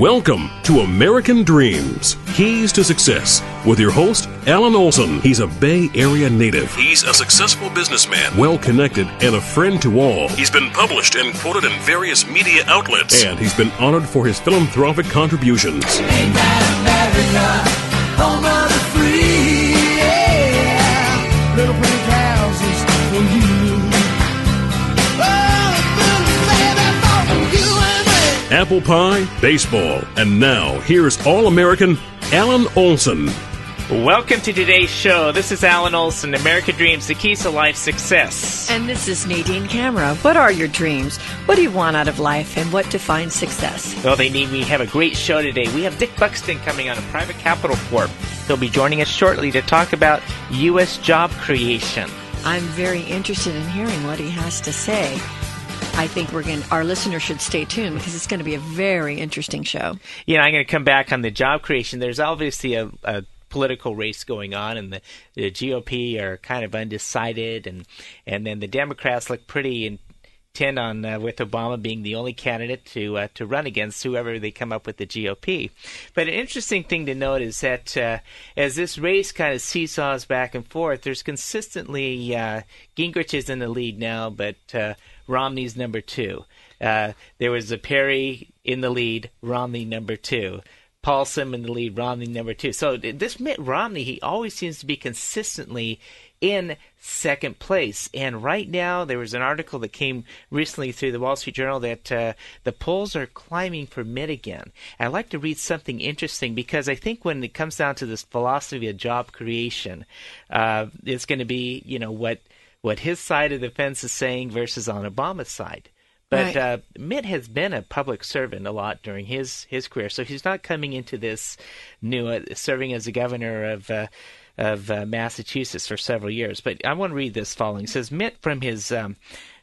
Welcome to American Dreams, Keys to Success, with your host, Alan Olson. He's a Bay Area native. He's a successful businessman, well-connected, and a friend to all. He's been published and quoted in various media outlets, and he's been honored for his philanthropic contributions. Ain't that America, home of the free, yeah. Little pink houses for you. Apple pie, baseball, and now here's All-American Alan Olson. Welcome to today's show. This is Alan Olson, American Dreams, the keys to life success. And this is Nadine Camera. What are your dreams? What do you want out of life, and what defines success? Well, we have a great show today. We have Dick Buxton coming on, a private capital corp. He'll be joining us shortly to talk about U.S. job creation. I'm very interested in hearing what he has to say. I think our listeners should stay tuned because it's going to be a very interesting show. Yeah, I'm going to come back on the job creation. There's obviously a political race going on, and the GOP are kind of undecided, and then the Democrats look pretty intent on with Obama being the only candidate to run against whoever they come up with the GOP. But an interesting thing to note is that as this race kind of seesaws back and forth, there's consistently Gingrich is in the lead now, but Romney's number 2. There was a Perry in the lead, Romney number 2. Paulson in the lead, Romney number 2. So this Mitt Romney, he always seems to be consistently in second place. And right now, there was an article that came recently through the Wall Street Journal that the polls are climbing for Mitt again. I'd like to read something interesting because I think when it comes down to this philosophy of job creation, it's going to be, what his side of the fence is saying versus on Obama's side. But right. Mitt has been a public servant a lot during his career, so he's not coming into this new serving as the governor of Massachusetts for several years. But I want to read this following. It says, Mitt from his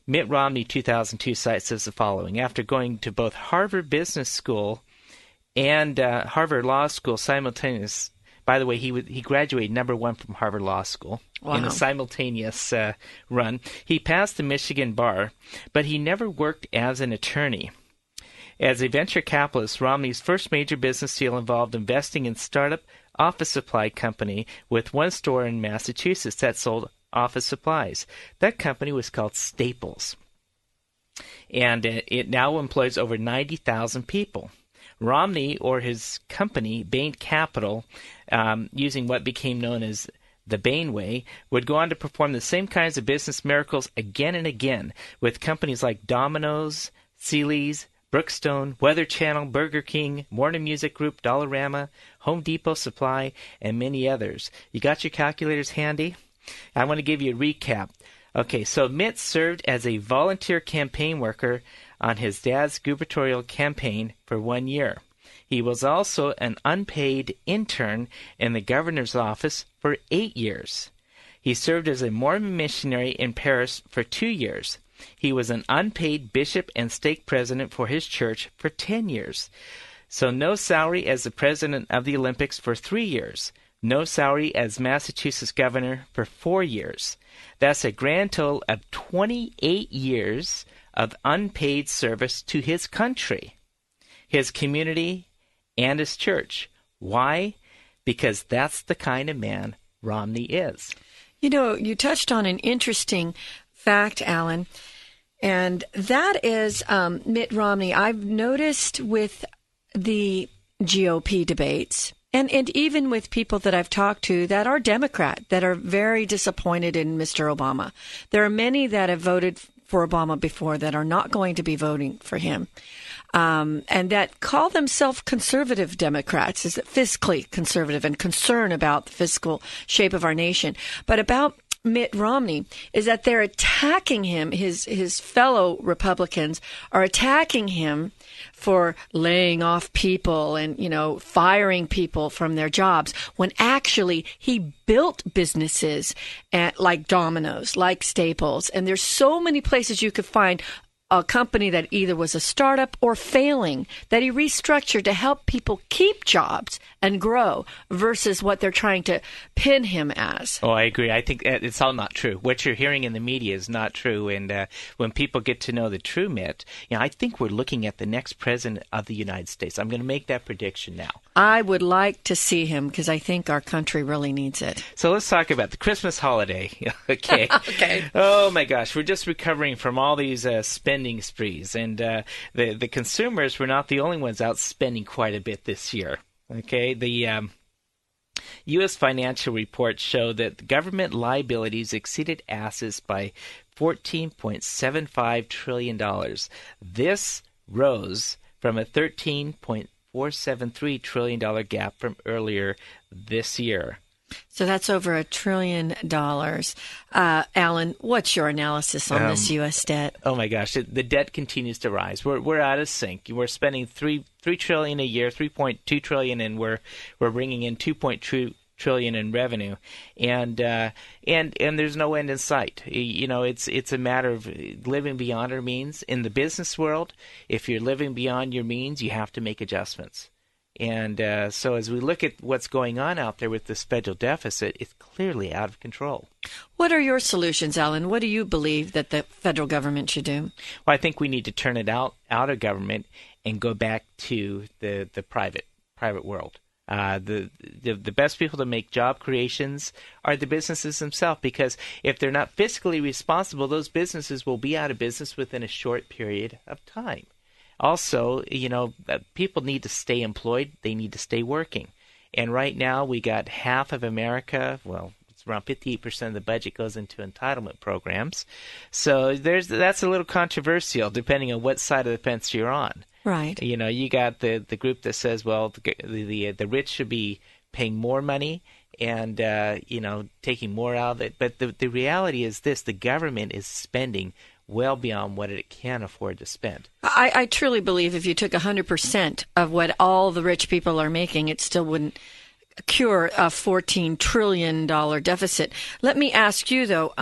Mitt Romney 2002 site says the following. After going to both Harvard Business School and Harvard Law School simultaneously, by the way, he graduated number 1 from Harvard Law School. Wow. In a simultaneous run. He passed the Michigan bar, but he never worked as an attorney. As a venture capitalist, Romney's first major business deal involved investing in startup office supply company with one store in Massachusetts that sold office supplies. That company was called Staples, and it now employs over 90,000 people. Romney, or his company, Bain Capital, using what became known as the Bain Way, would go on to perform the same kinds of business miracles again and again with companies like Domino's, Sealy's, Brookstone, Weather Channel, Burger King, Warner Music Group, Dollarama, Home Depot Supply, and many others. You got your calculators handy? I want to give you a recap. Okay, so Mitt served as a volunteer campaign worker on his dad's gubernatorial campaign for 1 year. He was also an unpaid intern in the governor's office for 8 years. He served as a Mormon missionary in Paris for 2 years. He was an unpaid bishop and stake president for his church for 10 years. So no salary as the president of the Olympics for 3 years. No salary as Massachusetts governor for 4 years. That's a grand total of 28 years of unpaid service to his country, his community, and his church. Why? Because that's the kind of man Romney is. You touched on an interesting fact, Alan, and that is Mitt Romney. I've noticed with the GOP debates, and even with people that I've talked to that are Democrat, that are very disappointed in Mr. Obama. There are many that have voted for Obama before that are not going to be voting for him. And that call themselves conservative Democrats, is fiscally conservative and concerned about the fiscal shape of our nation. But about Mitt Romney is that they're attacking him. His fellow Republicans are attacking him for laying off people and, firing people from their jobs, when actually he built businesses like Domino's, like Staples. And there's so many places you could find a company that either was a startup or failing, that he restructured to help people keep jobs and grow versus what they're trying to pin him as. Oh, I agree. I think it's all not true. What you're hearing in the media is not true. And when people get to know the true Mitt, I think we're looking at the next president of the United States. I'm going to make that prediction now. I would like to see him because I think our country really needs it. So let's talk about the Christmas holiday. Okay. Okay. Oh, my gosh. We're just recovering from all these spending sprees. And the consumers were not the only ones out spending quite a bit this year. Okay. The U.S. financial reports show that the government liabilities exceeded assets by $14.75 trillion. This rose from a $13.473 trillion gap from earlier this year. So that's over $1 trillion. Alan, what's your analysis on this U.S. debt? Oh my gosh, the debt continues to rise. We're out of sync. We're spending $3 trillion a year, $3.2 trillion, and we're bringing in $2.2 trillion in revenue, and there's no end in sight. It's a matter of living beyond our means. In the business world, if you're living beyond your means, you have to make adjustments. And so as we look at what's going on out there with this federal deficit, it's clearly out of control. What are your solutions, Alan? What do you believe that the federal government should do? Well, I think we need to turn it out of government and go back to the private world. The best people to make job creations are the businesses themselves, because if they're not fiscally responsible, those businesses will be out of business within a short period of time. Also, people need to stay employed. They need to stay working. And right now we got half of America, well, it's around 58% of the budget goes into entitlement programs. So that's a little controversial depending on what side of the fence you're on. Right. You got the group that says, well, the rich should be paying more money and, taking more out of it. But the reality is this: the government is spending well beyond what it can afford to spend. I truly believe if you took 100% of what all the rich people are making, it still wouldn't cure a $14 trillion deficit. Let me ask you, though,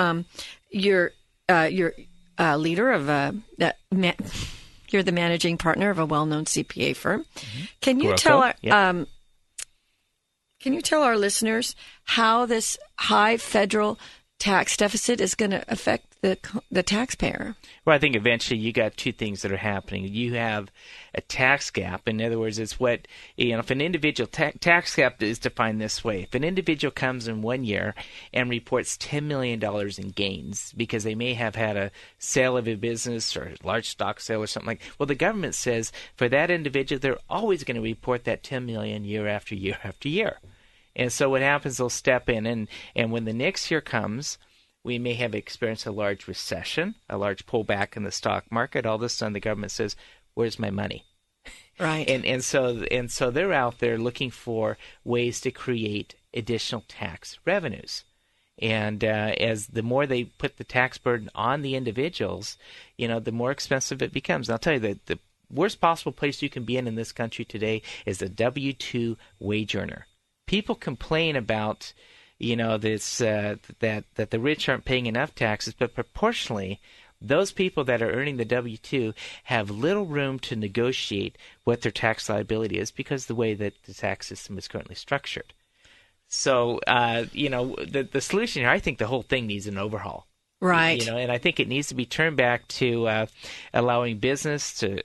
you're leader of you're the managing partner of a well-known CPA firm. Mm-hmm. Can you tell our listeners how this high federal tax deficit is going to affect the taxpayer? Well, I think eventually you got two things that are happening. You have a tax gap. In other words, it's what, if an individual tax gap is defined this way. If an individual comes in 1 year and reports $10 million in gains because they may have had a sale of a business or a large stock sale or something well, the government says for that individual, they're always going to report that $10 million year after year after year. And so what happens, they'll step in, and when the next year comes, we may have experienced a large recession, a large pullback in the stock market. All of a sudden, the government says, "Where's my money?" Right. And so they're out there looking for ways to create additional tax revenues. And as the more they put the tax burden on the individuals, the more expensive it becomes. And I'll tell you that the worst possible place you can be in this country today is a W-2 wage earner. People complain about, this that the rich aren't paying enough taxes, but proportionally, those people that are earning the W-2 have little room to negotiate what their tax liability is because of the way that the tax system is currently structured. So, the solution here, I think the whole thing needs an overhaul. Right. And I think it needs to be turned back to allowing businesses to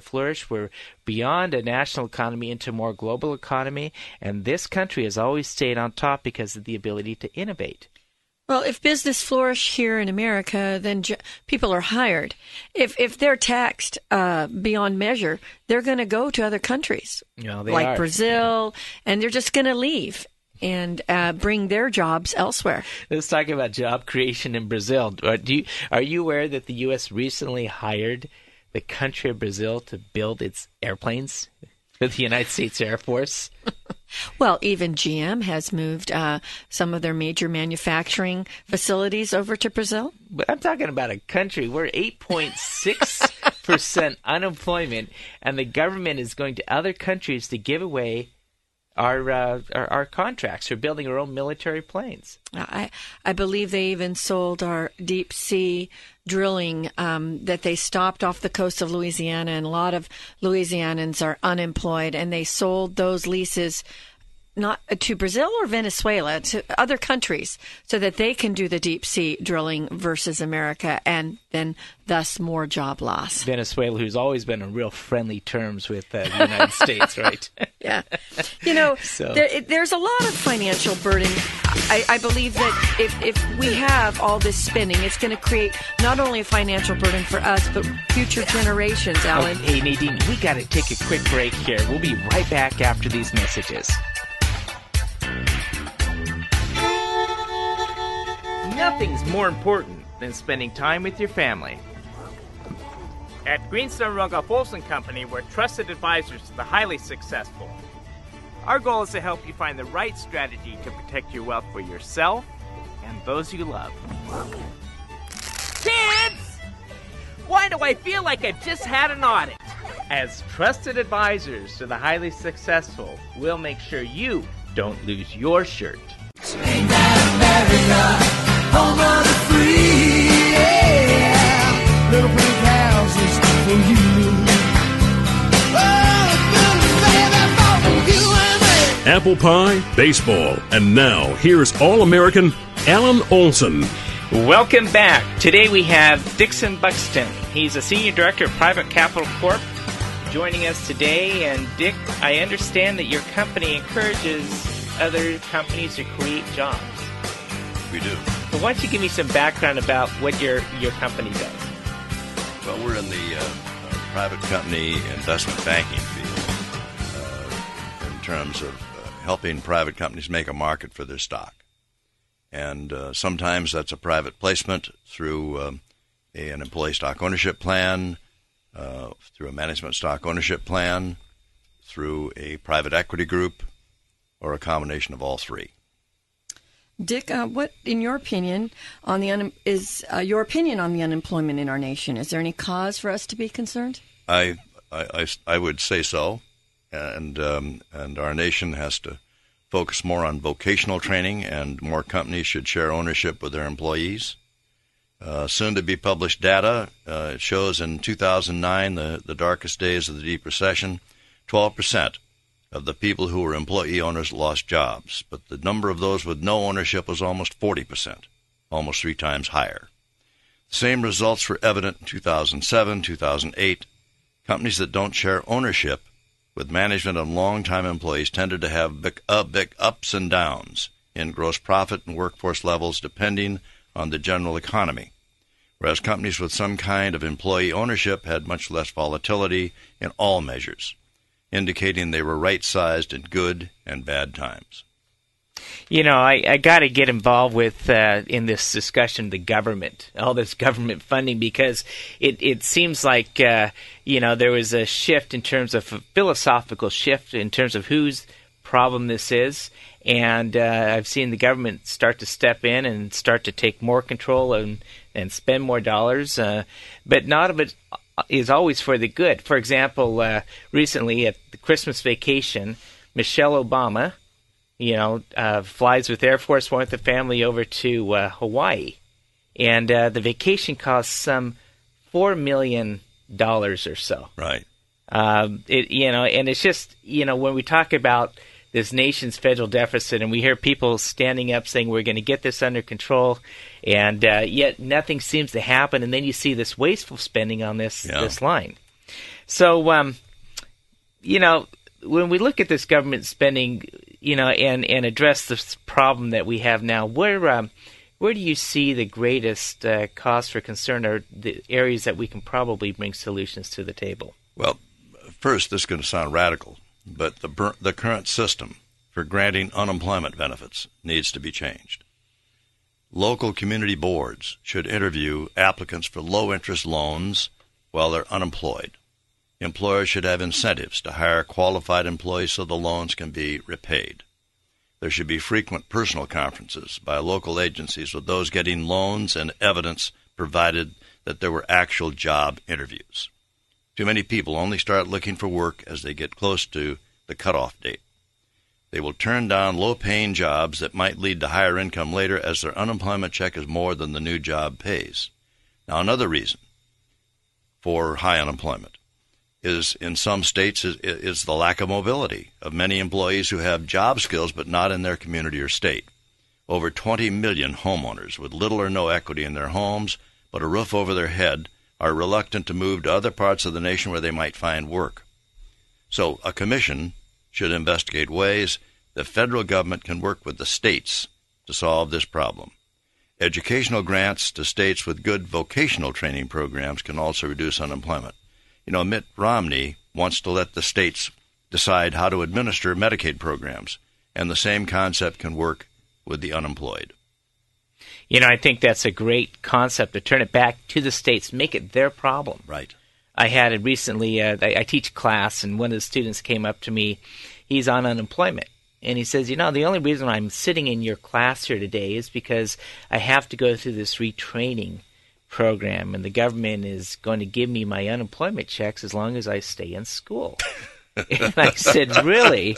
flourish. We're beyond a national economy into a more global economy, and this country has always stayed on top because of the ability to innovate. Well, if business flourish here in America, then people are hired. If they're taxed beyond measure, they're going to go to other countries like Brazil, and they're just going to leave and bring their jobs elsewhere. Let's talk about job creation in Brazil. Are you aware that the U.S. recently hired the country of Brazil to build its airplanes for the United States Air Force? Well, even GM has moved some of their major manufacturing facilities over to Brazil. But I'm talking about a country where 8.6% unemployment, and the government is going to other countries to give away our contracts for building our own military planes. I believe they even sold our deep sea drilling that they stopped off the coast of Louisiana, and a lot of Louisianans are unemployed, and they sold those leases not to Brazil or Venezuela, to other countries, so that they can do the deep sea drilling versus America, and then thus more job loss. Venezuela, who's always been on real friendly terms with the United States, right? Yeah. There's a lot of financial burden. I believe that if we have all this spending, it's going to create not only a financial burden for us, but future generations, Alan. Hey, Nadine, we got to take a quick break here. We'll be right back after these messages. Nothing's more important than spending time with your family. At Greenstone Rogoff Olson Company, we're trusted advisors to the highly successful. Our goal is to help you find the right strategy to protect your wealth for yourself and those you love. Kids! Why do I feel like I just had an audit? As trusted advisors to the highly successful, we'll make sure you don't lose your shirt. Ain't that America? Home of the free, yeah. Little pink houses for you. Oh, you and me. Apple pie, baseball, and now here's All-American Alan Olson. Welcome back. Today we have Dickson Buxton. He's a Senior Director of Private Capital Corp. joining us today. And Dick, I understand that your company encourages other companies to create jobs. We do. So why don't you give me some background about what your company does? Well, we're in the private company investment banking field in terms of helping private companies make a market for their stock. And sometimes that's a private placement through an employee stock ownership plan, through a management stock ownership plan, through a private equity group, or a combination of all three. Dick, what, in your opinion, on the your opinion on the unemployment in our nation? Is there any cause for us to be concerned? I would say so, and our nation has to focus more on vocational training, and more companies should share ownership with their employees. Soon to be published data shows in 2009, the darkest days of the deep recession, 12% of the people who were employee owners lost jobs, but the number of those with no ownership was almost 40%, almost 3 times higher. The same results were evident in 2007, 2008. Companies that don't share ownership with management and long-time employees tended to have big ups and downs in gross profit and workforce levels depending on the general economy, whereas companies with some kind of employee ownership had much less volatility in all measures, indicating they were right-sized in good and bad times. You know, I got to get involved with, in this discussion, the government, all this government funding, because it seems like, there was a shift in terms of a philosophical shift in terms of whose problem this is. And I've seen the government start to step in and start to take more control and spend more dollars. But not of it is always for the good. For example, recently at the Christmas vacation, Michelle Obama, flies with Air Force One with the family over to Hawaii. And the vacation costs some $4 million or so. Right. And it's just, when we talk about this nation's federal deficit, and we hear people standing up saying we're going to get this under control, and yet nothing seems to happen, and then you see this wasteful spending on this line. So, when we look at this government spending, and address this problem that we have now, where do you see the greatest cause for concern, or the areas that we can probably bring solutions to the table? Well, first, this is going to sound radical, but the current system for granting unemployment benefits needs to be changed. Local community boards should interview applicants for low-interest loans while they're unemployed. Employers should have incentives to hire qualified employees so the loans can be repaid. There should be frequent personal conferences by local agencies with those getting loans and evidence provided that there were actual job interviews. Too many people only start looking for work as they get close to the cutoff date. They will turn down low-paying jobs that might lead to higher income later as their unemployment check is more than the new job pays. Now, another reason for high unemployment is in some states is the lack of mobility of many employees who have job skills but not in their community or state. Over 20 million homeowners with little or no equity in their homes but a roof over their head are reluctant to move to other parts of the nation where they might find work. So a commission should investigate ways the federal government can work with the states to solve this problem. Educational grants to states with good vocational training programs can also reduce unemployment. You know, Mitt Romney wants to let the states decide how to administer Medicaid programs, and the same concept can work with the unemployed. You know, I think that's a great concept to turn it back to the states, make it their problem. Right. I had it recently, I teach class, and one of the students came up to me. He's on unemployment. And he says, you know, the only reason I'm sitting in your class here today is because I have to go through this retraining program, and the government is going to give me my unemployment checks as long as I stay in school. And I said, really?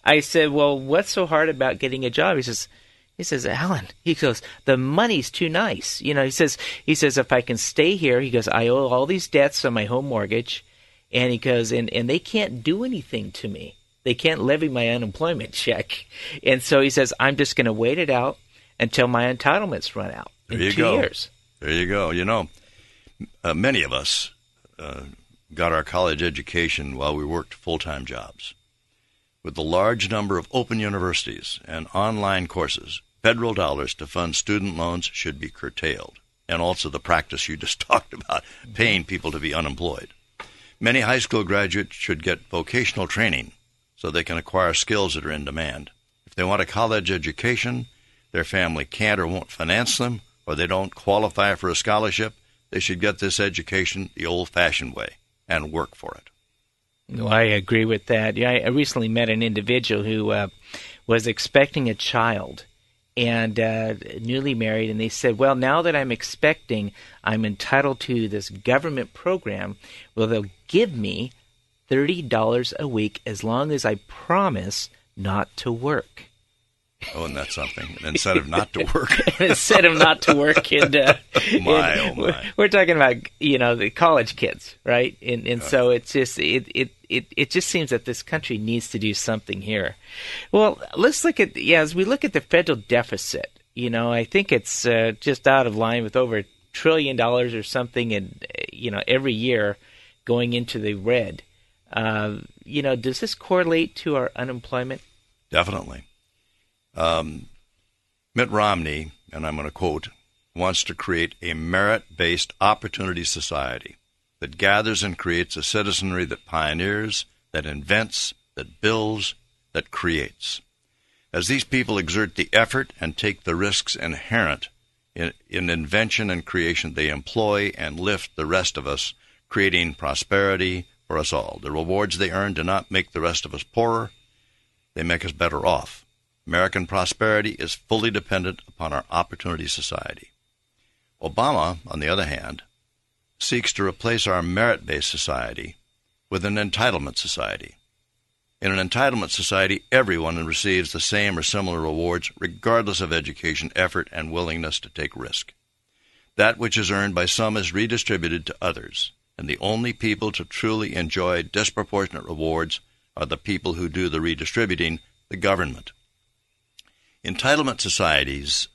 I said, well, what's so hard about getting a job? He says, Alan, he goes, the money's too nice. You know, he says, if I can stay here, he goes, I owe all these debts on my home mortgage, and he goes, and they can't do anything to me. They can't levy my unemployment check. And so he says, I'm just going to wait it out until my entitlements run out in 2 years. There you go. You know, many of us got our college education while we worked full-time jobs. With the large number of open universities and online courses, federal dollars to fund student loans should be curtailed, and also the practice you just talked about, paying people to be unemployed. Many high school graduates should get vocational training so they can acquire skills that are in demand. If they want a college education, their family can't or won't finance them, or they don't qualify for a scholarship, they should get this education the old-fashioned way and work for it. Well, I agree with that. Yeah, I recently met an individual who was expecting a child and newly married, and they said, well, now that I'm expecting, I'm entitled to this government program. Well, they'll give me $30 a week as long as I promise not to work. Oh, and that's something. An incentive not to work. An incentive not to work. And, my. We're talking about, you know, the college kids, right? And so it's just, it just seems that this country needs to do something here. Well, let's look at, as we look at the federal deficit, you know, I think it's just out of line with over $1 trillion or something, and, you know, every year going into the red. You know, does this correlate to our unemployment? Definitely. Mitt Romney, and I'm going to quote, wants to create a merit-based opportunity society that gathers and creates a citizenry that pioneers, that invents, that builds, that creates. As these people exert the effort and take the risks inherent in invention and creation, they employ and lift the rest of us, creating prosperity for us all. The rewards they earn do not make the rest of us poorer. They make us better off. American prosperity is fully dependent upon our opportunity society. Obama, on the other hand, seeks to replace our merit-based society with an entitlement society. In an entitlement society, everyone receives the same or similar rewards regardless of education, effort, and willingness to take risk. That which is earned by some is redistributed to others, and the only people to truly enjoy disproportionate rewards are the people who do the redistributing, the government. Entitlement societies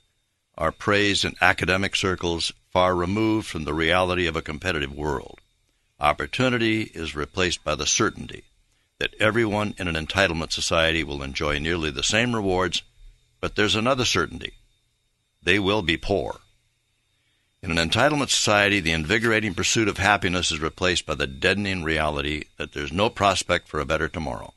are praised in academic circles far removed from the reality of a competitive world. Opportunity is replaced by the certainty that everyone in an entitlement society will enjoy nearly the same rewards, but there's another certainty. They will be poor. In an entitlement society, the invigorating pursuit of happiness is replaced by the deadening reality that there's no prospect for a better tomorrow.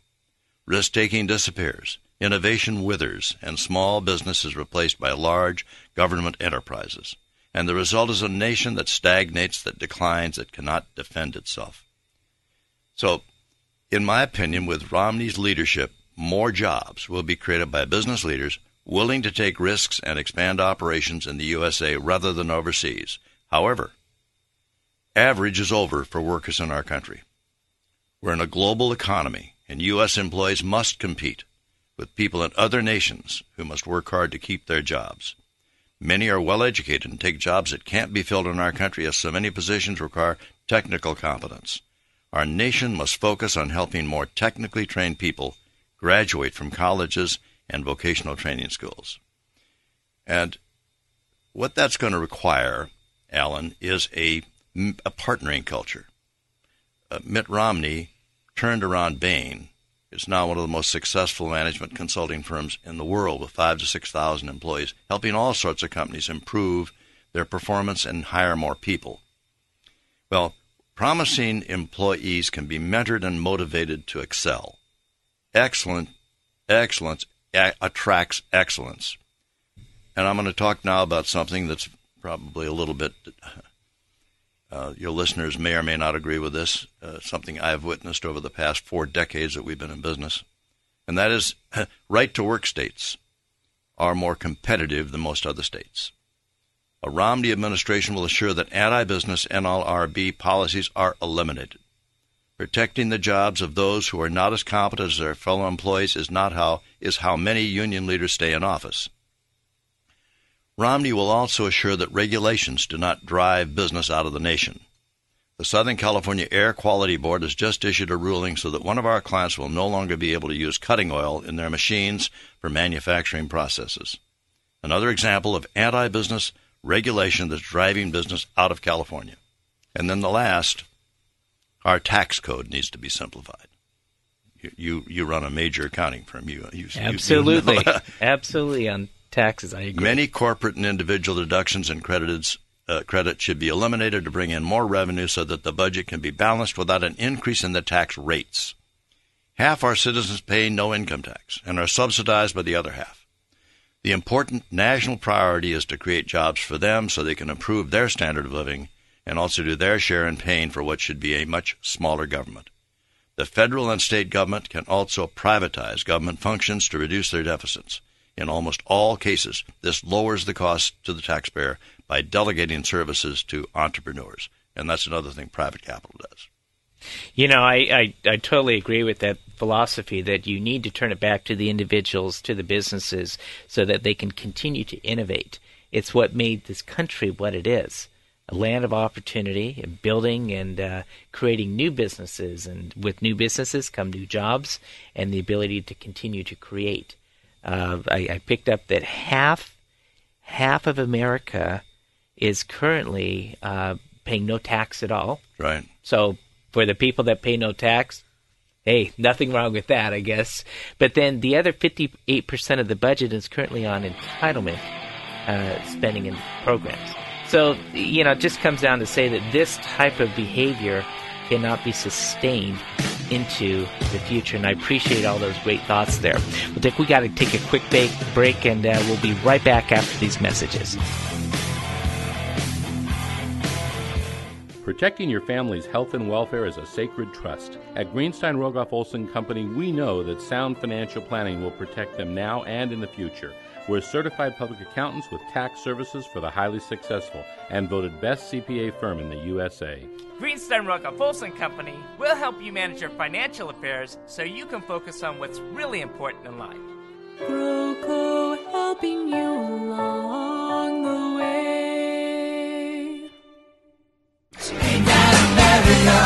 Risk-taking disappears. Innovation withers, and small business is replaced by large government enterprises. And the result is a nation that stagnates, that declines, that cannot defend itself. So, in my opinion, with Romney's leadership, more jobs will be created by business leaders willing to take risks and expand operations in the USA rather than overseas. However, average is over for workers in our country. We're in a global economy, and U.S. employees must compete. with people in other nations who must work hard to keep their jobs. Many are well educated and take jobs that can't be filled in our country, as so many positions require technical competence. Our nation must focus on helping more technically trained people graduate from colleges and vocational training schools. And what that's going to require, Alan, is a partnering culture. Mitt Romney turned around Bain. It's now one of the most successful management consulting firms in the world, with 5,000 to 6,000 employees, helping all sorts of companies improve their performance and hire more people. Well, promising employees can be mentored and motivated to excel. Excellence attracts excellence. And I'm going to talk now about something that's probably a little bit, your listeners may or may not agree with this, something I've witnessed over the past 4 decades that we've been in business, and that is right-to-work states are more competitive than most other states. A Romney administration will assure that anti-business NLRB policies are eliminated. Protecting the jobs of those who are not as competent as their fellow employees is how many union leaders stay in office. Romney will also assure that regulations do not drive business out of the nation. The Southern California Air Quality Board has just issued a ruling so that one of our clients will no longer be able to use cutting oil in their machines for manufacturing processes. Another example of anti-business regulation that's driving business out of California. And then the last, our tax code needs to be simplified. You run a major accounting firm. Absolutely. Absolutely on taxes, I agree. Many corporate and individual deductions and credit should be eliminated to bring in more revenue so that the budget can be balanced without an increase in the tax rates. Half our citizens pay no income tax and are subsidized by the other half. The important national priority is to create jobs for them so they can improve their standard of living and also do their share in paying for what should be a much smaller government. The federal and state government can also privatize government functions to reduce their deficits. In almost all cases, this lowers the cost to the taxpayer by delegating services to entrepreneurs. And that's another thing private capital does. You know, I totally agree with that philosophy that you need to turn it back to the individuals, to the businesses, so that they can continue to innovate. It's what made this country what it is, a land of opportunity, and building and creating new businesses. And with new businesses come new jobs and the ability to continue to create. I picked up that half of America is currently paying no tax at all. Right. So for the people that pay no tax, hey, nothing wrong with that, I guess. But then the other 58% of the budget is currently on entitlement spending and programs. So, you know, it just comes down to say that this type of behavior cannot be sustained into the future, and I appreciate all those great thoughts there. Well, Dick, we got to take a quick break, and we'll be right back after these messages. Protecting your family's health and welfare is a sacred trust. At Greenstein Rogoff Olson Company, we know that sound financial planning will protect them now and in the future. We're certified public accountants with tax services for the highly successful and voted best CPA firm in the USA. Greenstein Rogoff Olson Company will help you manage your financial affairs so you can focus on what's really important in life. Groco helping you along the way. Ain't that America,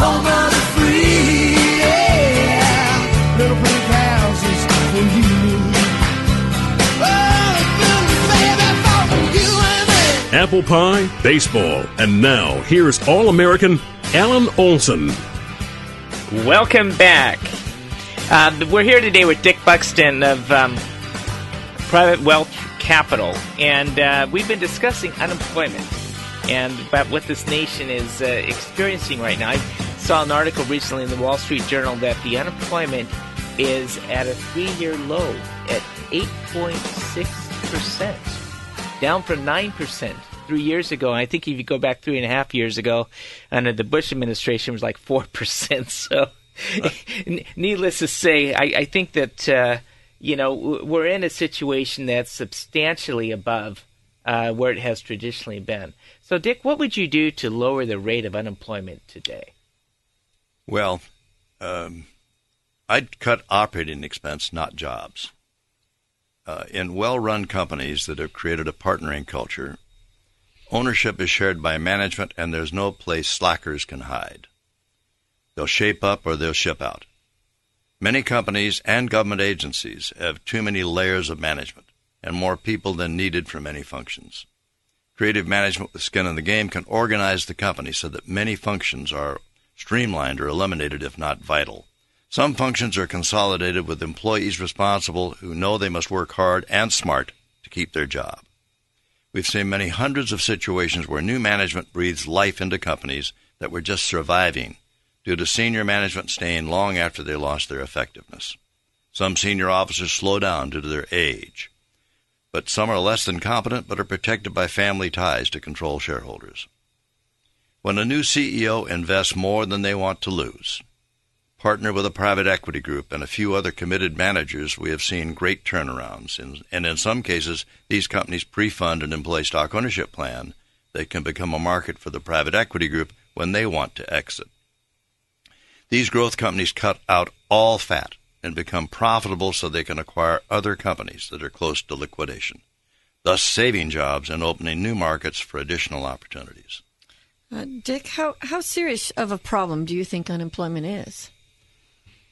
home of the free, yeah. Little pink houses for you. Apple pie, baseball, and now here's All-American Alan Olson. Welcome back. We're here today with Dick Buxton of Private Wealth Capital, and we've been discussing unemployment and about what this nation is experiencing right now. I saw an article recently in the Wall Street Journal that the unemployment is at a 3-year low at 8.6%. Down from 9% 3 years ago. And I think if you go back 3.5 years ago, under the Bush administration, it was like 4%. So, needless to say, I think that we're in a situation that's substantially above where it has traditionally been. So, Dick, what would you do to lower the rate of unemployment today? Well, I'd cut operating expense, not jobs. In well-run companies that have created a partnering culture, ownership is shared by management, and there's no place slackers can hide. They'll shape up or they'll ship out. Many companies and government agencies have too many layers of management and more people than needed for many functions. Creative management with skin in the game can organize the company so that many functions are streamlined or eliminated if not vital. Some functions are consolidated with employees responsible who know they must work hard and smart to keep their job. We've seen many hundreds of situations where new management breathes life into companies that were just surviving due to senior management staying long after they lost their effectiveness. Some senior officers slow down due to their age, but some are less than competent but are protected by family ties to control shareholders. When a new CEO invests more than they want to lose, partner with a private equity group and a few other committed managers, we have seen great turnarounds. And in some cases, these companies pre-fund an employee stock ownership plan that can become a market for the private equity group when they want to exit. These growth companies cut out all fat and become profitable so they can acquire other companies that are close to liquidation, thus saving jobs and opening new markets for additional opportunities. Dick, how serious of a problem do you think unemployment is?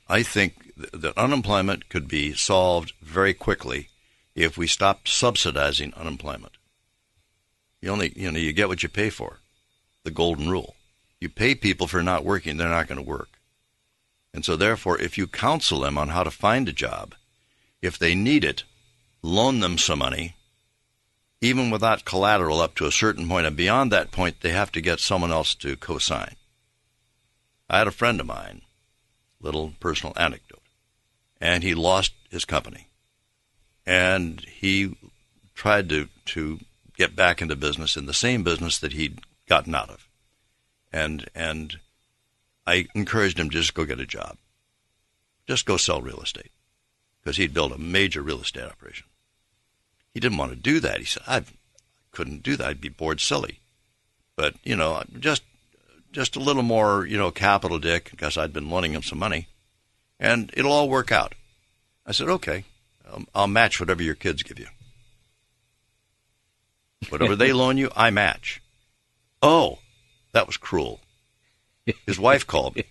I think that unemployment could be solved very quickly if we stopped subsidizing unemployment. You get what you pay for, the golden rule. You pay people for not working, they're not going to work. And so therefore, if you counsel them on how to find a job, if they need it, loan them some money, even without collateral up to a certain point, and beyond that point, they have to get someone else to co-sign. I had a friend of mine, little personal anecdote, and he lost his company. And he tried to get back into business in the same business that he'd gotten out of. And I encouraged him to just go get a job. Just go sell real estate, because he'd built a major real estate operation. He didn't want to do that. He said, I couldn't do that. I'd be bored silly. But, just a little more, capital, Dick, because I'd been loaning him some money, and it'll all work out. I said, okay, I'll match whatever your kids give you. Whatever they loan you, I match. Oh, that was cruel. His wife called me.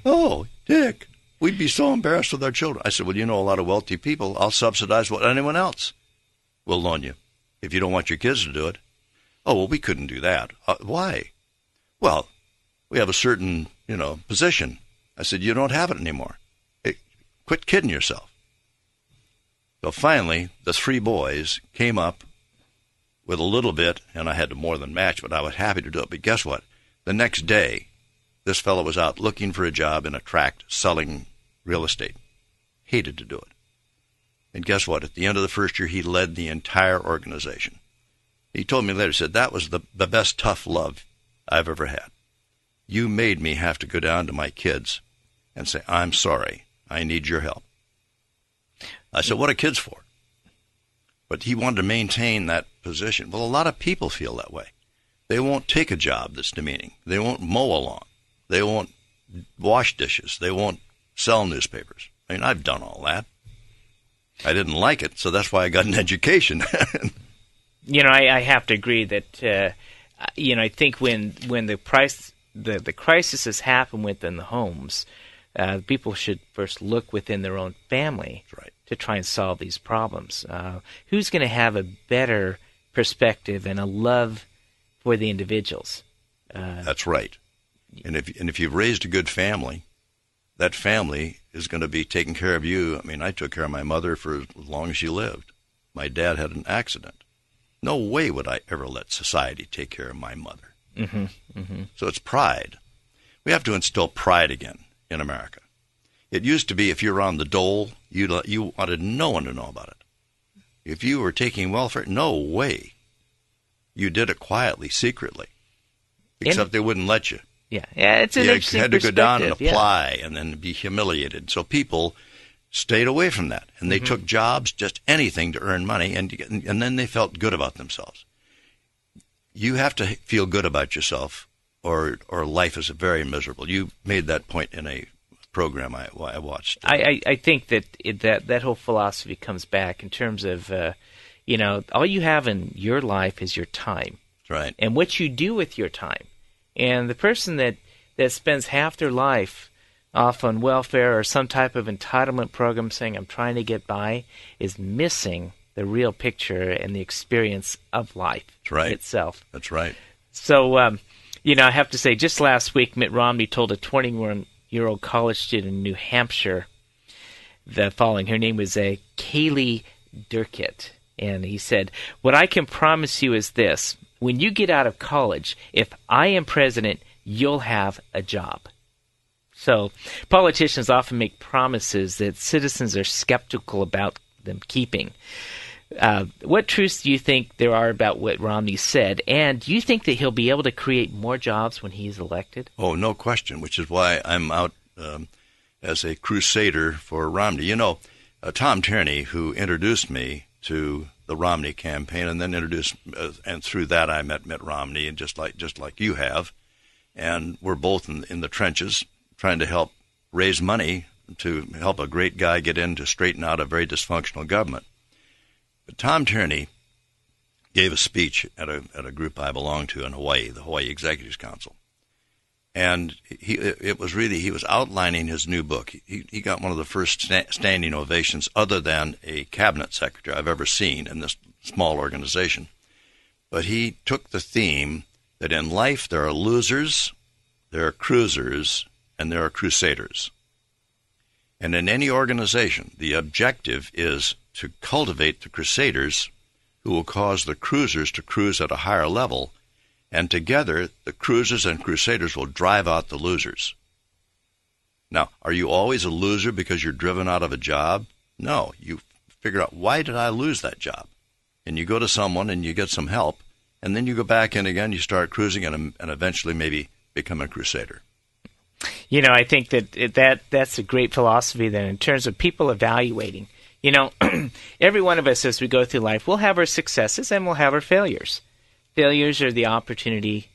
Oh, Dick, we'd be so embarrassed with our children. I said, well, a lot of wealthy people. I'll subsidize what anyone else will loan you if you don't want your kids to do it. Oh, well, we couldn't do that. Why? Well, we have a certain, position. I said, you don't have it anymore. Hey, quit kidding yourself. So finally, the three boys came up with a little bit, and I had to more than match, but I was happy to do it. But guess what? The next day, this fellow was out looking for a job in a tract selling real estate. Hated to do it. And guess what? At the end of the first year, he led the entire organization. He told me later, he said, that was the best tough love I've ever had. You made me have to go down to my kids and say, I'm sorry, I need your help. I said, what are kids for? But he wanted to maintain that position. Well, a lot of people feel that way. They won't take a job that's demeaning. They won't mow a lawn. They won't wash dishes. They won't sell newspapers. I mean, I've done all that. I didn't like it, so that's why I got an education. I have to agree that, I think when the crisis has happened within the homes, people should first look within their own family to try and solve these problems. Who's going to have a better perspective and a love for the individuals? That's right. And if you've raised a good family, that family is going to be taking care of you. I mean, I took care of my mother for as long as she lived. My dad had an accident. No way would I ever let society take care of my mother. Mm-hmm, mm-hmm. So it's pride. We have to instill pride again in America. It used to be if you were on the dole, you wanted no one to know about it. If you were taking welfare, no way. You did it quietly, secretly, except they wouldn't let you. Yeah, it's an interesting You had to go down and perspective, apply and then be humiliated. So people stayed away from that, and they took jobs, just anything to earn money, and then they felt good about themselves. You have to feel good about yourself, or life is very miserable. You made that point in a program I watched. I think that that whole philosophy comes back in terms of, all you have in your life is your time. Right. And what you do with your time. And the person that spends half their life off on welfare or some type of entitlement program saying, I'm trying to get by, is missing the real picture and the experience of life itself. That's right. So, I have to say, just last week, Mitt Romney told a 21-year-old college student in New Hampshire the following. Her name was Kaylee Durkett. And he said, what I can promise you is this. When you get out of college, if I am president, you'll have a job. So politicians often make promises that citizens are skeptical about them keeping. What truths do you think there are about what Romney said? And do you think that he'll be able to create more jobs when he's elected? Oh, no question, which is why I'm out as a crusader for Romney. Tom Tierney, who introduced me to the Romney campaign, and then introduced, and through that I met Mitt Romney, and just like you have, and we're both in the trenches trying to help raise money to help a great guy get in to straighten out a very dysfunctional government. But Tom Tierney gave a speech at a group I belong to in Hawaii, the Hawaii Executives Council, and he was outlining his new book. He got one of the first standing ovations, other than a cabinet secretary I've ever seen in this small organization. But he took the theme that in life there are losers, there are cruisers, and there are crusaders. And in any organization, the objective is to cultivate the crusaders who will cause the cruisers to cruise at a higher level, and together the cruisers and crusaders will drive out the losers. Now, are you always a loser because you're driven out of a job? No, you figure out, why did I lose that job? And you go to someone and you get some help, and then you go back in again, you start cruising, and eventually maybe become a crusader. I think that's a great philosophy then in terms of people evaluating. Every one of us as we go through life, we'll have our successes and we'll have our failures. Failures are the opportunity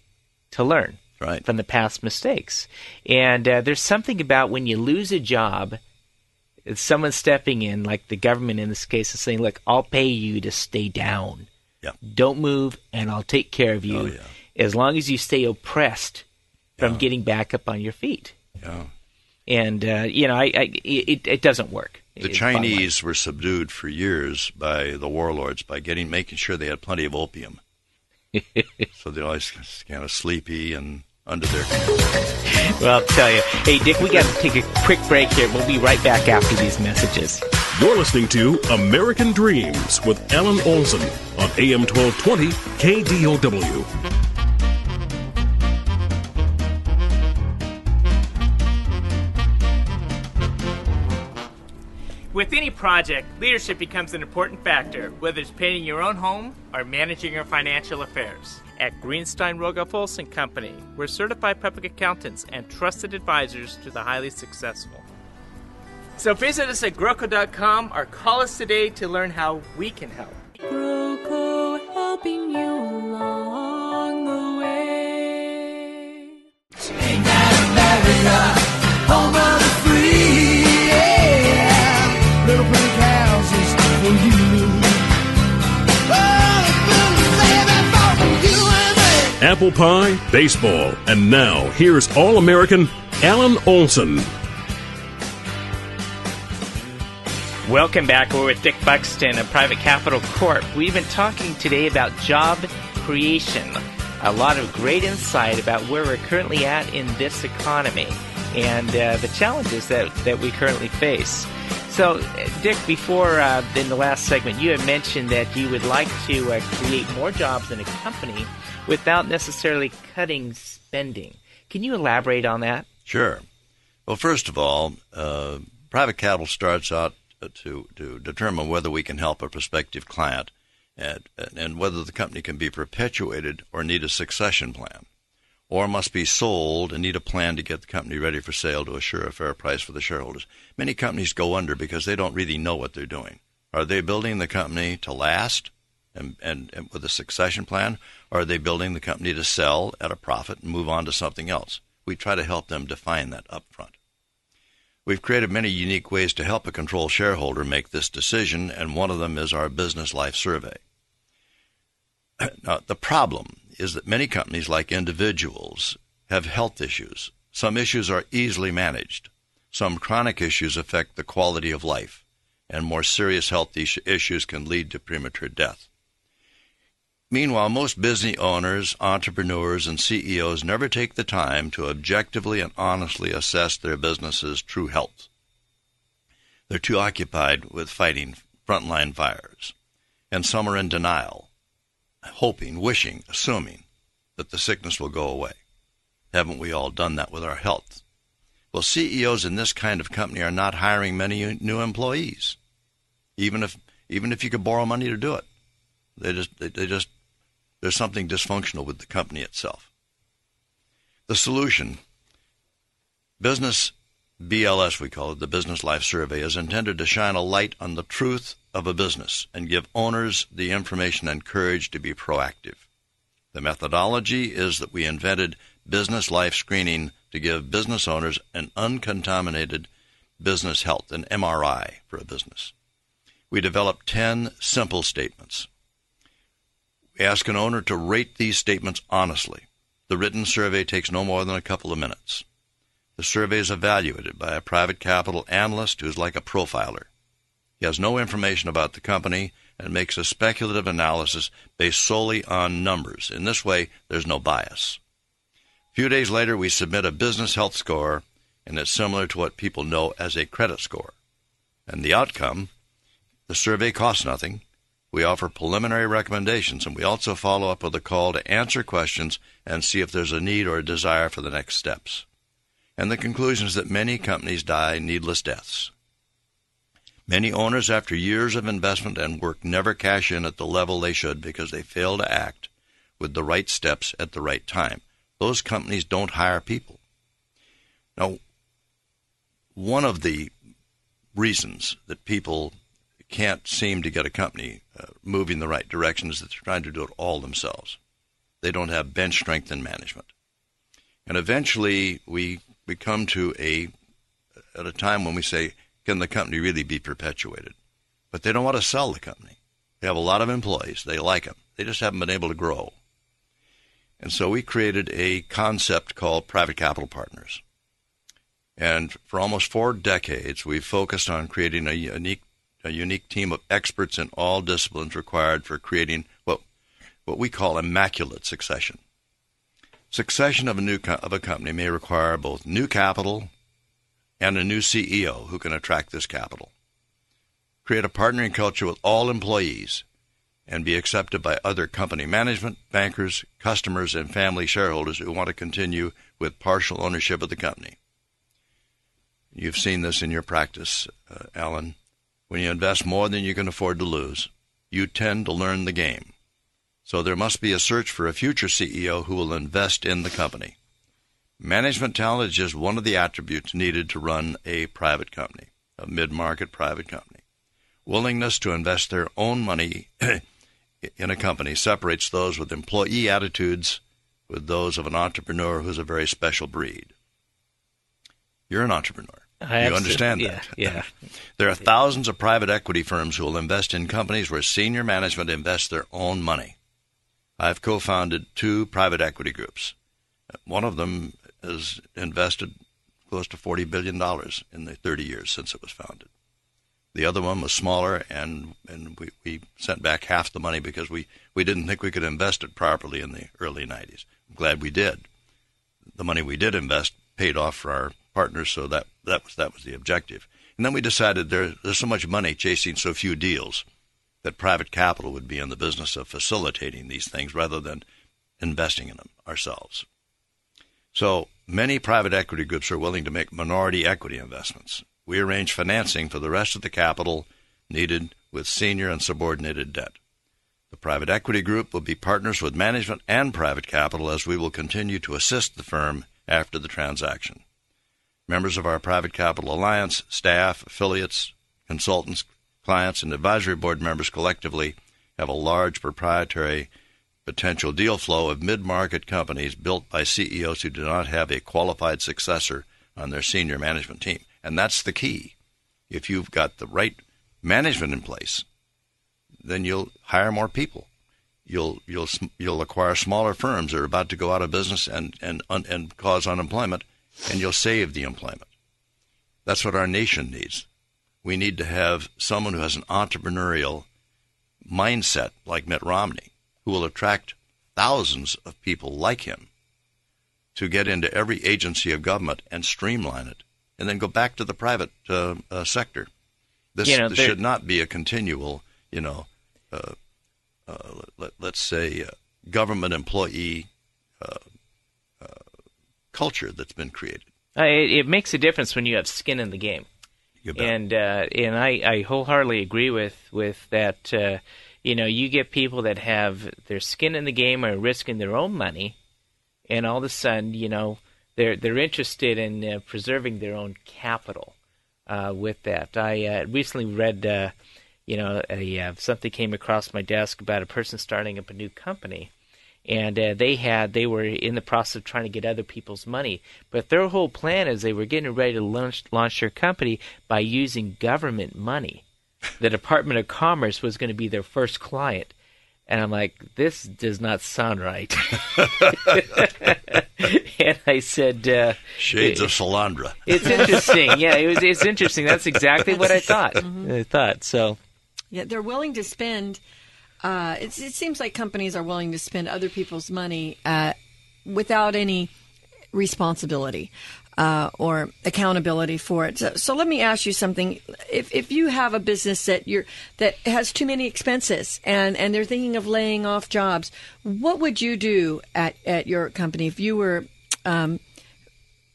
to learn from the past mistakes. And there's something about when you lose a job, it's someone stepping in, like the government in this case, is saying, look, I'll pay you to stay down. Yep. Don't move, and I'll take care of you as long as you stay oppressed from getting back up on your feet. Yeah. And, it doesn't work. The Chinese were subdued for years by the warlords by making sure they had plenty of opium. So they're always kind of sleepy and under their control. Well, I'll tell you. Hey, Dick, we got to take a quick break here. We'll be right back after these messages. You're listening to American Dreams with Alan Olson on AM 1220 KDOW. With any project, leadership becomes an important factor, whether it's painting your own home or managing your financial affairs. At Greenstein Rogoff Olson Company, we're certified public accountants and trusted advisors to the highly successful. So visit us at Groco.com or call us today to learn how we can help. Groco, helping you along the way. Ain't that America, home of the free, yeah. Little pink houses for you. Apple pie, baseball, and now here's All-American Alan Olson. Welcome back. We're with Dick Buxton of Private Capital Corp. We've been talking today about job creation. A lot of great insight about where we're currently at in this economy and the challenges that we currently face. So, Dick, before in the last segment, you had mentioned that you would like to create more jobs in a company without necessarily cutting spending. Can you elaborate on that? Sure. Well, first of all, private capital starts out to determine whether we can help a prospective client and whether the company can be perpetuated or need a succession plan, or must be sold and need a plan to get the company ready for sale to assure a fair price for the shareholders. Many companies go under because they don't really know what they're doing. Are they building the company to last and with a succession plan, or are they building the company to sell at a profit and move on to something else? We try to help them define that up front. We've created many unique ways to help a control shareholder make this decision, and one of them is our Business Life Survey. Now, the problem is that many companies, like individuals, have health issues. Some issues are easily managed. Some chronic issues affect the quality of life, and more serious health issues can lead to premature death. Meanwhile, most business owners, entrepreneurs, and CEOs never take the time to objectively and honestly assess their business's true health. They're too occupied with fighting frontline fires, and some are in denial, hoping, wishing, assuming that the sickness will go away. Haven't we all done that with our health? Well, CEOs in this kind of company are not hiring many new employees, even if you could borrow money to do it. They just there's something dysfunctional with the company itself. The solution, Business BLS, we call it, the Business Life Survey, is intended to shine a light on the truth of a business and give owners the information and courage to be proactive. The methodology is that we invented business life screening to give business owners an uncontaminated business health, an MRI for a business. We developed 10 simple statements. We ask an owner to rate these statements honestly. The written survey takes no more than a couple of minutes. The survey is evaluated by a private capital analyst who's like a profiler. He has no information about the company and makes a speculative analysis based solely on numbers. In this way, there's no bias. A few days later, we submit a business health score, and it's similar to what people know as a credit score. And the outcome, the survey costs nothing. We offer preliminary recommendations, and we also follow up with a call to answer questions and see if there's a need or a desire for the next steps. And the conclusion is that many companies die needless deaths. Many owners, after years of investment and work, never cash in at the level they should because they fail to act with the right steps at the right time. Those companies don't hire people. Now, one of the reasons that people can't seem to get a company moving the right direction is that they're trying to do it all themselves. They don't have bench strength in management. And eventually we come to at a time when we say, can the company really be perpetuated? But they don't want to sell the company. They have a lot of employees. They like them. They just haven't been able to grow. And so we created a concept called private capital partners. And for almost 4 decades, we've focused on creating a unique team of experts in all disciplines required for creating what we call immaculate succession. Succession of a company may require both new capital and a new CEO who can attract this capital. Create a partnering culture with all employees and be accepted by other company management, bankers, customers, and family shareholders who want to continue with partial ownership of the company. You've seen this in your practice, Alan. When you invest more than you can afford to lose, you tend to learn the game. So there must be a search for a future CEO who will invest in the company. Management talent is just one of the attributes needed to run a private company, a mid-market private company. Willingness to invest their own money in a company separates those with employee attitudes with those of an entrepreneur who's a very special breed. You're an entrepreneur. You understand that. Yeah. There are thousands of private equity firms who will invest in companies where senior management invests their own money. I've co-founded 2 private equity groups. One of them has invested close to $40 billion in the 30 years since it was founded. The other one was smaller, and we sent back half the money because we didn't think we could invest it properly in the early 90s. I'm glad we did. The money we did invest paid off for our partners, so that was the objective. And then we decided there's so much money chasing so few deals that private capital would be in the business of facilitating these things rather than investing in them ourselves. So many private equity groups are willing to make minority equity investments. We arrange financing for the rest of the capital needed with senior and subordinated debt. The private equity group will be partners with management and private capital as we will continue to assist the firm after the transaction. Members of our Private Capital Alliance, staff, affiliates, consultants, clients, and advisory board members collectively have a large proprietary potential deal flow of mid-market companies built by CEOs who do not have a qualified successor on their senior management team. And that's the key. If you've got the right management in place, then you'll hire more people. You'll acquire smaller firms that are about to go out of business and cause unemployment, and you'll save the employment. That's what our nation needs. We need to have someone who has an entrepreneurial mindset like Mitt Romney, who will attract thousands of people like him to get into every agency of government and streamline it, and then go back to the private sector. This should not be a continual, let's say, government employee culture that's been created. It makes a difference when you have skin in the game. And I wholeheartedly agree with that. You get people that have their skin in the game or risking their own money, and all of a sudden, they're interested in preserving their own capital with that. I recently read, something came across my desk about a person starting up a new company. And they were in the process of trying to get other people's money. But their whole plan is they were getting ready to launch their company by using government money. The Department of Commerce was going to be their first client. And I'm like, this does not sound right. And I said... Shades of Salandra. It's interesting. Yeah, it's interesting. That's exactly what I thought. Mm-hmm. I thought, so... Yeah, they're willing to spend... It seems like companies are willing to spend other people's money without any responsibility or accountability for it. So let me ask you something. If you have a business that has too many expenses and they're thinking of laying off jobs, what would you do at your company if you were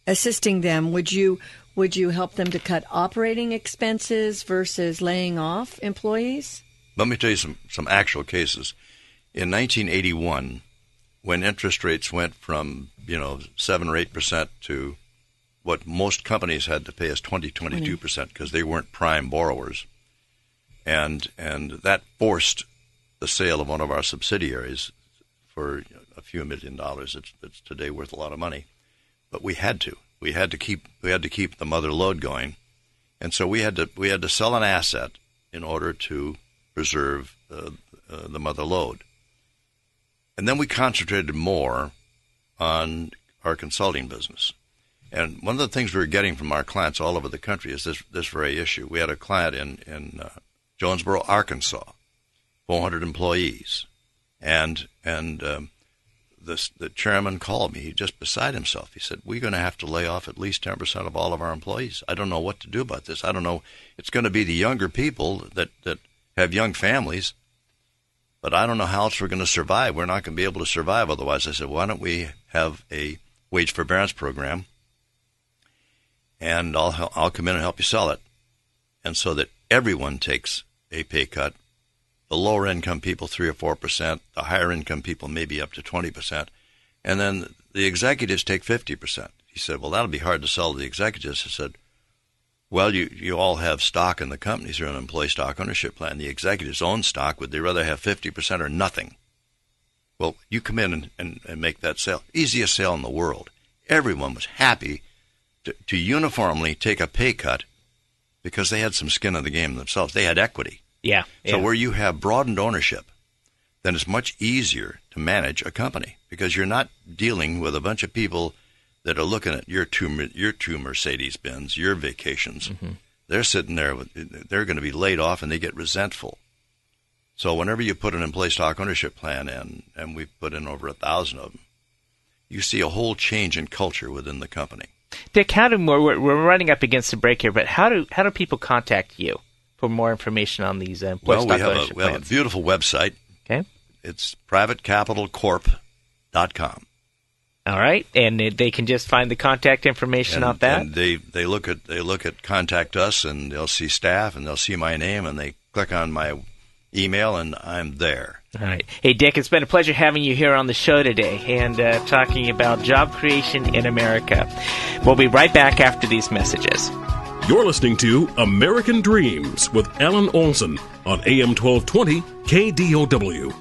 assisting them? Would you help them to cut operating expenses versus laying off employees? Let me tell you some actual cases. In 1981, when interest rates went from 7 or 8% to what most companies had to pay us 22% because they weren't prime borrowers, and that forced the sale of one of our subsidiaries for a few $1 million. It's today worth a lot of money, but we had to keep the mother lode going, and so we had to sell an asset in order to preserve the mother lode. And then we concentrated more on our consulting business. And one of the things we were getting from our clients all over the country is this very issue. We had a client in Jonesboro, Arkansas, 400 employees. And the chairman called me. He just beside himself. He said, we're going to have to lay off at least 10% of all of our employees. I don't know what to do about this. I don't know. It's going to be the younger people that have young families, but I don't know how else we're going to survive. We're not going to be able to survive otherwise. I said, why don't we have a wage forbearance program, and I'll come in and help you sell it, and so that everyone takes a pay cut. The lower income people 3 or 4%, the higher income people maybe up to 20%, and then the executives take 50%. He said, well, that'll be hard to sell to the executives. I said, well, you all have stock in the companies or an employee stock ownership plan. The executives own stock. Would they rather have 50% or nothing? Well, you come in and make that sale. Easiest sale in the world. Everyone was happy to uniformly take a pay cut because they had some skin in the game themselves. They had equity. Yeah. So where you have broadened ownership, then it's much easier to manage a company because you're not dealing with a bunch of people that are looking at your two Mercedes-Benz, your vacations. Mm-hmm. They're sitting there, they're going to be laid off, and they get resentful. So whenever you put an employee stock ownership plan in, and we put in over 1,000 of them, you see a whole change in culture within the company. Dick, we're running up against the break here, but how do people contact you for more information on these employee stock ownership plans? We have a beautiful website. Okay. It's privatecapitalcorp.com. All right, and they can just find the contact information off that. And they look at contact us, and they'll see staff, and they'll see my name, and they click on my email, and I'm there. All right, hey Dick, it's been a pleasure having you here on the show today and talking about job creation in America. We'll be right back after these messages. You're listening to American Dreams with Alan Olson on AM 1220 KDOW.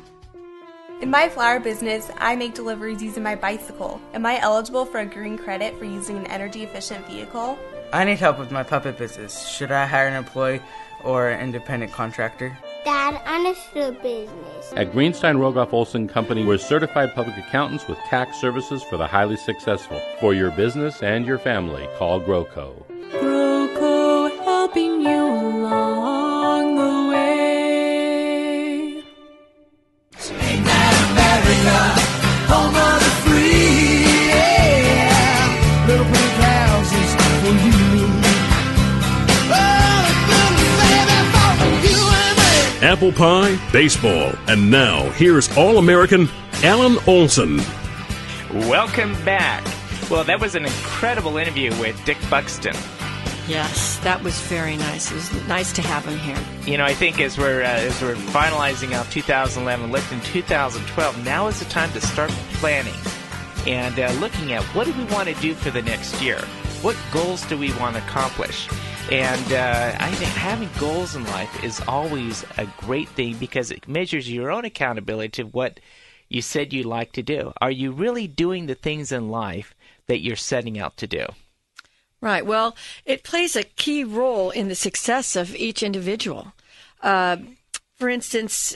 In my flower business, I make deliveries using my bicycle. Am I eligible for a green credit for using an energy-efficient vehicle? I need help with my puppet business. Should I hire an employee or an independent contractor? Dad, understood business. At Greenstein Rogoff Olson Company, we're certified public accountants with tax services for the highly successful. For your business and your family, call GrowCo. GrowCo, helping you along the way. Ain't that America, home of the free? Yeah. Little pink houses for you. Apple pie, baseball, and now here's All-American Alan Olson. Welcome back. Well, that was an incredible interview with Dick Buxton. Yes, that was very nice. It was nice to have him here. You know, I think as we're finalizing out 2011, looking 2012, now is the time to start planning and looking at what do we want to do for the next year? What goals do we want to accomplish? And I think having goals in life is always a great thing because it measures your own accountability to what you said you like to do. Are you really doing the things in life that you're setting out to do? Right. Well, it plays a key role in the success of each individual. For instance,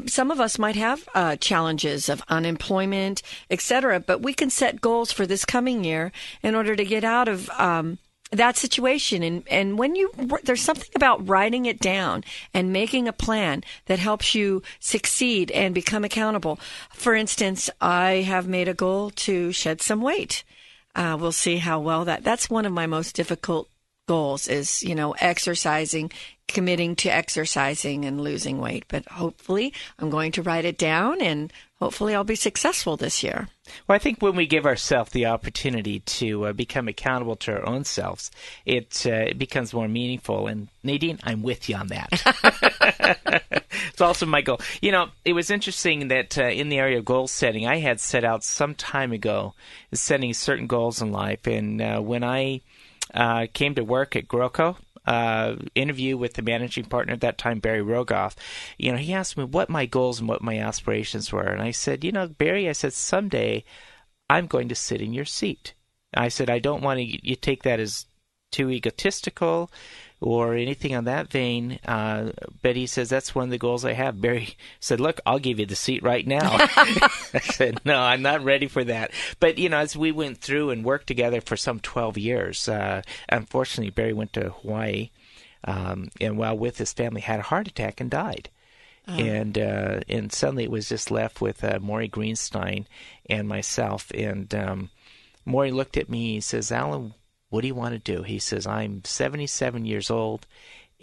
some of us might have challenges of unemployment, etc., but we can set goals for this coming year in order to get out of that situation. And when there's something about writing it down and making a plan that helps you succeed and become accountable. For instance, I have made a goal to shed some weight. We'll see how well that's one of my most difficult goals is, exercising, committing to exercising and losing weight. But hopefully I'm going to write it down and hopefully I'll be successful this year. Well, I think when we give ourselves the opportunity to become accountable to our own selves, it becomes more meaningful. And Nadine, I'm with you on that. It's also my goal. It was interesting that in the area of goal setting, I had set out some time ago setting certain goals in life. And when I came to work at GrowCo, interview with the managing partner at that time, Barry Rogoff, he asked me what my goals and what my aspirations were. And I said, Barry, I said, someday I'm going to sit in your seat. I said, I don't want you take that as too egotistical or anything on that vein. But he says, that's one of the goals I have. Barry said, look, I'll give you the seat right now. I said, no, I'm not ready for that. But, as we went through and worked together for some 12 years, unfortunately, Barry went to Hawaii and while with his family had a heart attack and died. Oh. And suddenly it was just left with Maury Greenstein and myself. And Maury looked at me, he says, Alan, what do you want to do? He says, I'm 77 years old,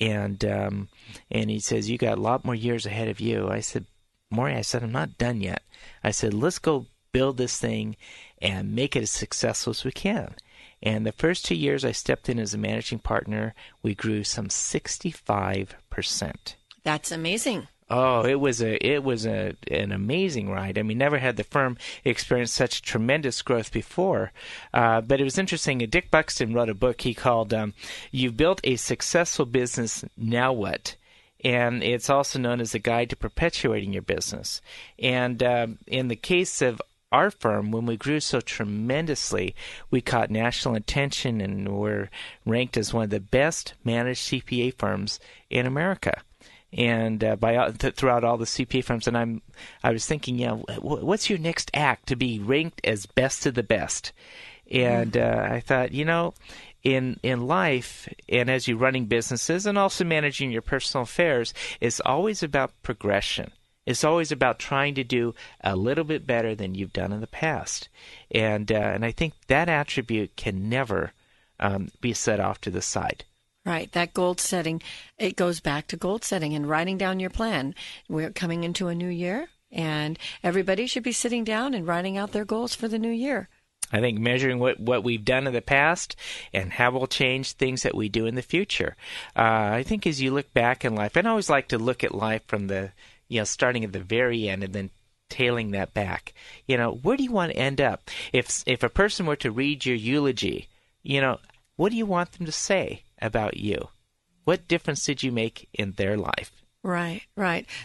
and he says, you got a lot more years ahead of you. I said, Maury, I'm not done yet. I said, let's go build this thing and make it as successful as we can. And the first 2 years I stepped in as a managing partner, we grew some 65%. That's amazing. Oh, it was an amazing ride. I mean, never had the firm experienced such tremendous growth before. But it was interesting. Dick Buxton wrote a book he called "You've Built a Successful Business, Now What?" And it's also known as a guide to perpetuating your business. And in the case of our firm, when we grew so tremendously, we caught national attention and were ranked as one of the best managed CPA firms in America. And throughout all the CPA firms, and I was thinking, what's your next act to be ranked as best of the best? And I thought, in life, and as you're running businesses and also managing your personal affairs, it's always about progression. It's always about trying to do a little bit better than you've done in the past. And I think that attribute can never be set off to the side. Right. That goal setting, it goes back to goal setting and writing down your plan. We're coming into a new year, and everybody should be sitting down and writing out their goals for the new year. I think measuring what we've done in the past and how we'll change things that we do in the future. I think as you look back in life, and I always like to look at life from the, starting at the very end and then tailing that back. Where do you want to end up? If a person were to read your eulogy, what do you want them to say about you? What difference did you make in their life? Right.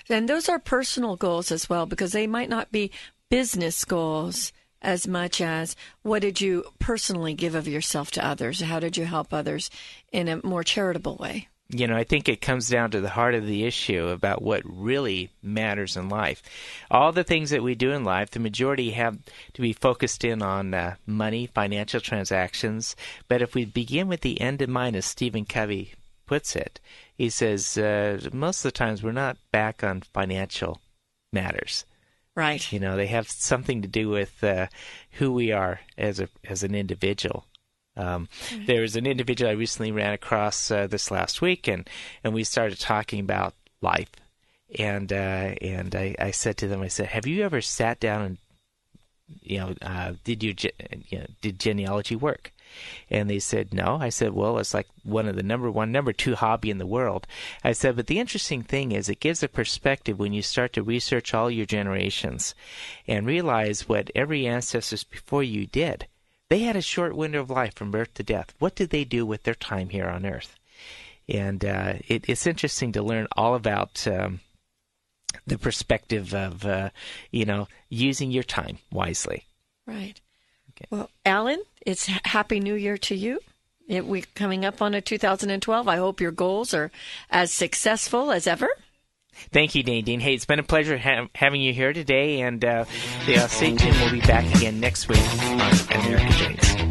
And those are personal goals as well, because they might not be business goals as much as what did you personally give of yourself to others? How did you help others in a more charitable way? I think it comes down to the heart of the issue about what really matters in life. All the things that we do in life, the majority have to be focused in on money, financial transactions. But if we begin with the end in mind, as Stephen Covey puts it, he says most of the times we're not back on financial matters. Right. They have something to do with who we are as an individual. There was an individual I recently ran across this last week, and we started talking about life. And I said to them, I said, have you ever sat down and did genealogy work? And they said no. I said, well, it's like one of the number 2 hobby in the world. I said, but the interesting thing is it gives a perspective when you start to research all your generations and realize what every ancestors before you did. They had a short window of life from birth to death. What did they do with their time here on Earth? And it's interesting to learn all about the perspective of, using your time wisely. Right. Okay. Well, Alan, it's Happy New Year to you. We're coming up on a 2012. I hope your goals are as successful as ever. Thank you, Nadine. Hey, it's been a pleasure having you here today, and stay tuned. We'll be back again next week on American Dreams.